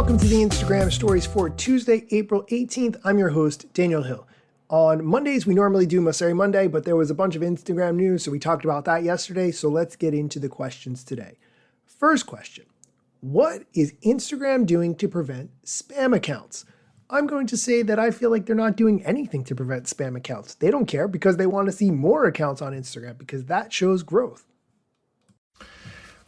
Welcome to the Instagram stories for Tuesday, April 18th. I'm your host, Daniel Hill. On Mondays, we normally do Mosseri Monday, but there was a bunch of Instagram news, so we talked about that yesterday. So let's get into the questions today. First question, what is Instagram doing to prevent spam accounts? I'm going to say that I feel like they're not doing anything to prevent spam accounts. They don't care because they want to see more accounts on Instagram because that shows growth.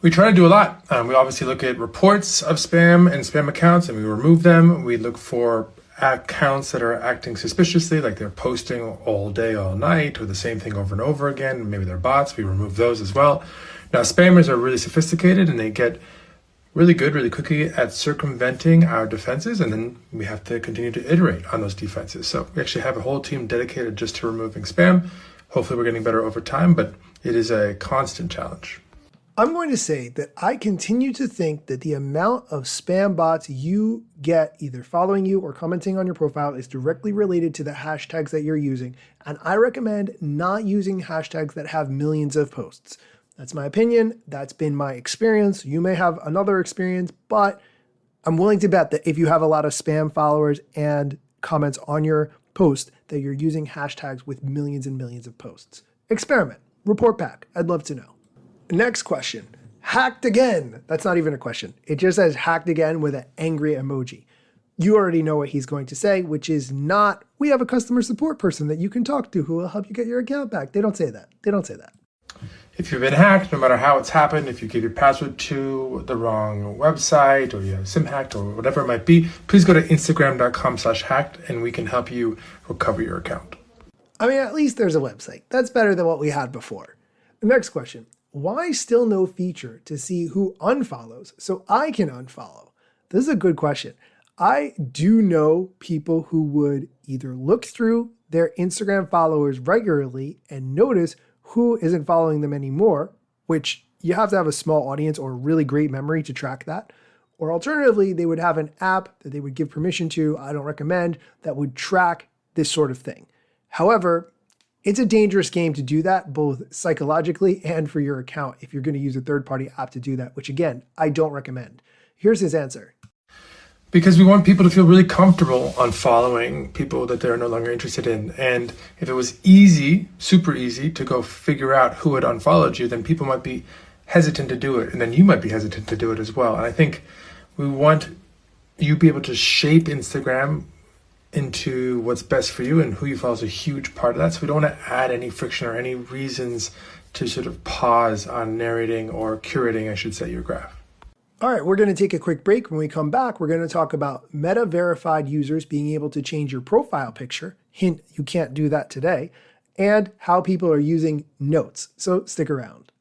We try to do a lot. We obviously look at reports of spam and spam accounts and we remove them. We look for accounts that are acting suspiciously, like they're posting all day, all night, or the same thing over and over again. Maybe they're bots. We remove those as well. Now, spammers are really sophisticated and they get really good, really quickly at circumventing our defenses. And then we have to continue to iterate on those defenses. So we actually have a whole team dedicated just to removing spam. Hopefully we're getting better over time, but it is a constant challenge. I'm going to say that I continue to think that the amount of spam bots you get either following you or commenting on your profile is directly related to the hashtags that you're using. And I recommend not using hashtags that have millions of posts. That's my opinion. That's been my experience. You may have another experience, but I'm willing to bet that if you have a lot of spam followers and comments on your post, that you're using hashtags with millions and millions of posts. Experiment. Report back. I'd love to know. Next question. Hacked again. That's not even a question. It just says hacked again with an angry emoji. You already know what he's going to say, which is not, we have a customer support person that you can talk to who will help you get your account back. They don't say that. They don't say that. If you've been hacked, no matter how it's happened, if you give your password to the wrong website or you have SIM hacked or whatever it might be, please go to instagram.com/hacked and we can help you recover your account. I mean, at least there's a website. That's better than what we had before. The next question. Why still no feature to see who unfollows so I can unfollow? This is a good question. I do know people who would either look through their Instagram followers regularly and notice who isn't following them anymore, which you have to have a small audience or really great memory to track that. Or alternatively, they would have an app that they would give permission to, I don't recommend, that would track this sort of thing. However, it's a dangerous game to do that, both psychologically and for your account if you're going to use a third-party app to do that, which again, I don't recommend. Here's his answer. Because we want people to feel really comfortable on following people that they're no longer interested in. And if it was easy, super easy, to go figure out who had unfollowed you, then people might be hesitant to do it. And then you might be hesitant to do it as well. And I think we want you to be able to shape Instagram into what's best for you, and who you follow is a huge part of that. So we don't want to add any friction or any reasons to sort of pause on narrating or curating, I should say, your graph. All right, we're going to take a quick break. When we come back, we're going to talk about Meta verified users being able to change your profile picture. Hint, you can't do that today. And how people are using notes. So stick around.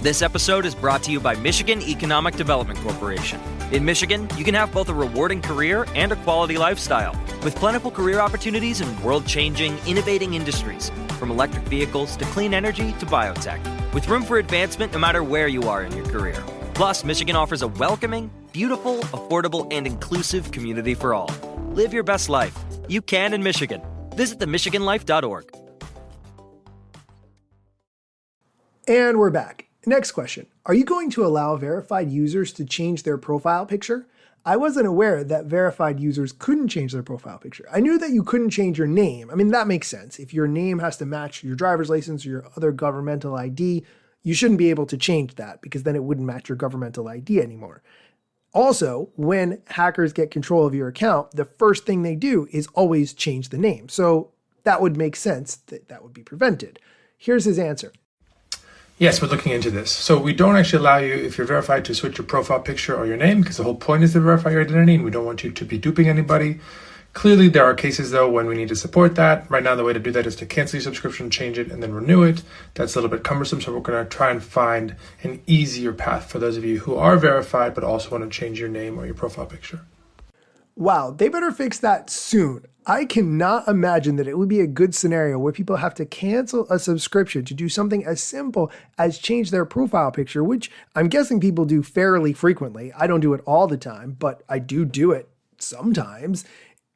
This episode is brought to you by Michigan Economic Development Corporation. In Michigan, you can have both a rewarding career and a quality lifestyle, with plentiful career opportunities in world-changing, innovating industries, from electric vehicles to clean energy to biotech, with room for advancement no matter where you are in your career. Plus, Michigan offers a welcoming, beautiful, affordable, and inclusive community for all. Live your best life. You can in Michigan. Visit themichiganlife.org. And we're back. Next question. Are you going to allow verified users to change their profile picture? I wasn't aware that verified users couldn't change their profile picture. I knew that you couldn't change your name. I mean, that makes sense. If your name has to match your driver's license or your other governmental ID, you shouldn't be able to change that because then it wouldn't match your governmental ID anymore. Also, when hackers get control of your account, the first thing they do is always change the name. So that would make sense that that would be prevented. Here's his answer. Yes, we're looking into this. So we don't actually allow you, if you're verified, to switch your profile picture or your name, because the whole point is to verify your identity, and we don't want you to be duping anybody. Clearly, there are cases, though, when we need to support that. Right now, the way to do that is to cancel your subscription, change it, and then renew it. That's a little bit cumbersome, so we're going to try and find an easier path for those of you who are verified, but also want to change your name or your profile picture. Wow, they better fix that soon. I cannot imagine that it would be a good scenario where people have to cancel a subscription to do something as simple as change their profile picture, which I'm guessing people do fairly frequently. I don't do it all the time, but I do it sometimes.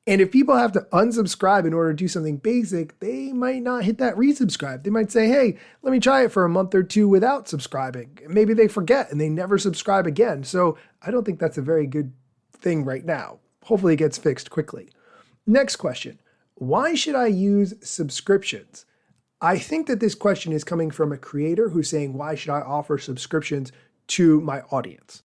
And if people have to unsubscribe in order to do something basic, they might not hit that resubscribe. They might say, hey, let me try it for a month or two without subscribing. Maybe they forget and they never subscribe again. So I don't think that's a very good thing right now. Hopefully it gets fixed quickly. Next question. Why should I use subscriptions? I think that this question is coming from a creator who's saying, why should I offer subscriptions to my audience?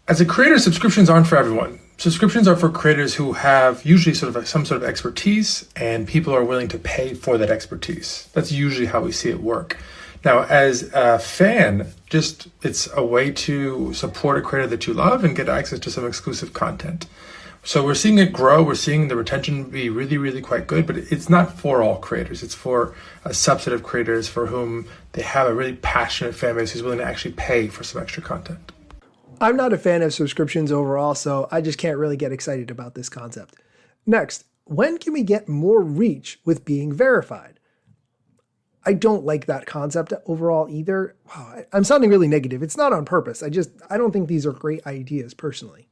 As a creator, subscriptions aren't for everyone. Subscriptions are for creators who have usually some sort of expertise, and people are willing to pay for that expertise. That's usually how we see it work. Now, as a fan, it's a way to support a creator that you love and get access to some exclusive content. So we're seeing it grow. We're seeing the retention be really, really quite good, but it's not for all creators. It's for a subset of creators for whom they have a really passionate fan base who's willing to actually pay for some extra content. I'm not a fan of subscriptions overall, so I just can't really get excited about this concept. Next, when can we get more reach with being verified? I don't like that concept overall either. Wow, I'm sounding really negative. It's not on purpose. I don't think these are great ideas personally.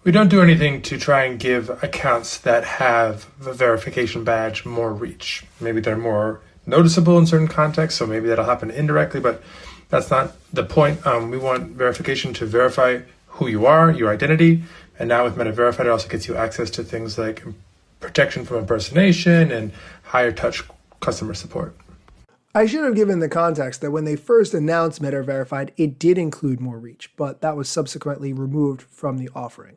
We don't do anything to try and give accounts that have the verification badge more reach. Maybe they're more noticeable in certain contexts, so maybe that'll happen indirectly, but that's not the point. We want verification to verify who you are, your identity, and now with Meta Verified, it also gets you access to things like protection from impersonation and higher touch customer support. I should have given the context that when they first announced Meta Verified, it did include more reach, but that was subsequently removed from the offering.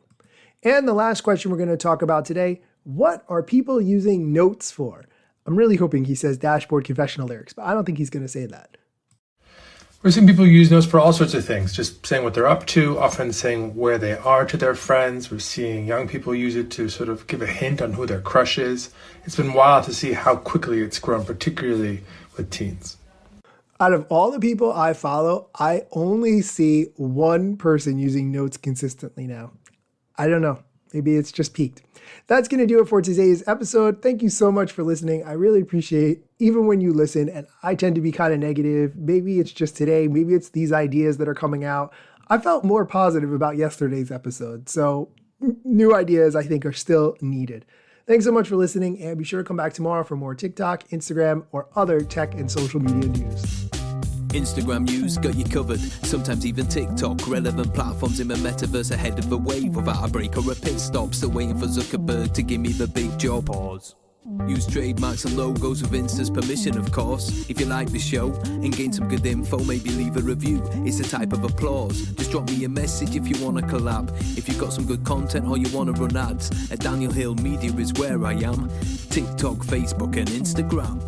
And the last question we're going to talk about today, what are people using Notes for? I'm really hoping he says dashboard confessional lyrics, but I don't think he's going to say that. We're seeing people use Notes for all sorts of things, just saying what they're up to, often saying where they are to their friends. We're seeing young people use it to sort of give a hint on who their crush is. It's been wild to see how quickly it's grown, particularly with teens. Out of all the people I follow, I only see one person using Notes consistently now. I don't know. Maybe it's just peaked. That's going to do it for today's episode. Thank you so much for listening. I really appreciate even when you listen, and I tend to be kind of negative. Maybe it's just today. Maybe it's these ideas that are coming out. I felt more positive about yesterday's episode. So new ideas I think are still needed. Thanks so much for listening, and be sure to come back tomorrow for more TikTok, Instagram, or other tech and social media news. Instagram news got you covered, sometimes even TikTok. Relevant platforms in the metaverse ahead of the wave. Without a break or a pit stop, still waiting for Zuckerberg to give me the big job. Pause. Use trademarks and logos with Insta's permission, of course. If you like the show and gain some good info, maybe leave a review. It's a type of applause. Just drop me a message if you want to collab. If you've got some good content or you want to run ads, at Daniel Hill Media is where I am. TikTok, Facebook and Instagram.